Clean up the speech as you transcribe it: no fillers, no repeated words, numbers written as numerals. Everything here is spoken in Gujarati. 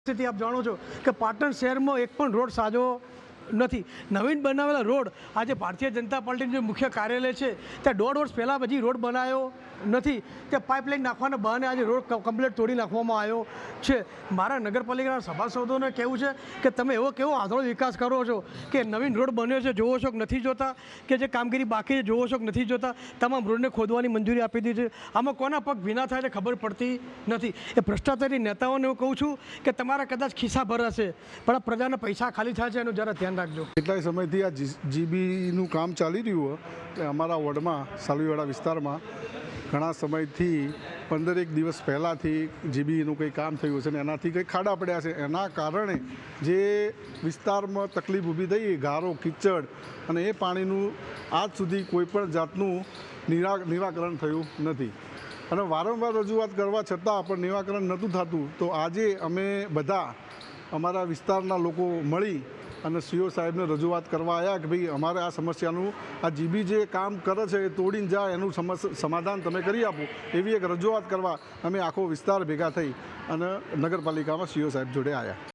સ્થિતિ આપ જાણો છો કે પાટણ શહેરમાં એક પણ રોડ સાજો નથી. નવીન બનાવેલા રોડ આજે ભારતીય જનતા પાર્ટીનું જે મુખ્ય કાર્યાલય છે ત્યાં 1.5 વર્ષ પહેલાં હજી રોડ બનાવ્યો નથી. ત્યાં પાઇપલાઇન નાખવાના બહાને આજે રોડ કમ્પ્લીટ તોડી નાખવામાં આવ્યો છે. મારા નગરપાલિકાના સભાસદોને કહેવું છે કે તમે કેવો આંધળો વિકાસ કરો છો કે નવીન રોડ બન્યો છે જોવો છો કે નથી જોતા, કે જે કામગીરી બાકી છે જોવો છો કે નથી જોતા. તમામ રોડને ખોદવાની મંજૂરી આપી દીધી છે. આમાં કોના પગ ભીના થાય છે ખબર પડતી નથી. એ ભ્રષ્ટાચારી નેતાઓને હું કહું છું કે તમારા કદાચ ખિસ્સા ભરાશે પણ આ પ્રજાના પૈસા ખાલી થાય છે એનું જરા ધ્યાન રાખજો. કેટલાય સમયથી આ જીબીનું કામ ચાલી રહ્યું હોય અમારા વોર્ડમાં સાલવીવાડા વિસ્તારમાં ઘણા સમયથી 15 દિવસ પહેલાંથી જીબીનું કંઈ કામ થયું છે ને એનાથી કંઈ ખાડા પડ્યા છે. એના કારણે જે વિસ્તારમાં તકલીફ ઊભી થઈ ગારો કીચડ અને એ પાણીનું આજ સુધી કોઈપણ જાતનું નિરાકરણ થયું નથી અને વારંવાર રજૂઆત કરવા છતાં પણ નિરાકરણ નહોતું થતું. તો આજે અમે બધા અમારા વિસ્તારના લોકો મળી અને સીઓ સાહેબને રજૂઆત કરવા આવ્યા કે ભાઈ અમારે આ સમસ્યાનું આ જીબી જે કામ કરે છે એ તોડીને જાય એનું સમાધાન તમે કરી આપો એવી એક રજૂઆત કરવા અમે આખો વિસ્તાર ભેગા થઈ અને નગરપાલિકામાં સીઓ સાહેબ જોડે આવ્યા.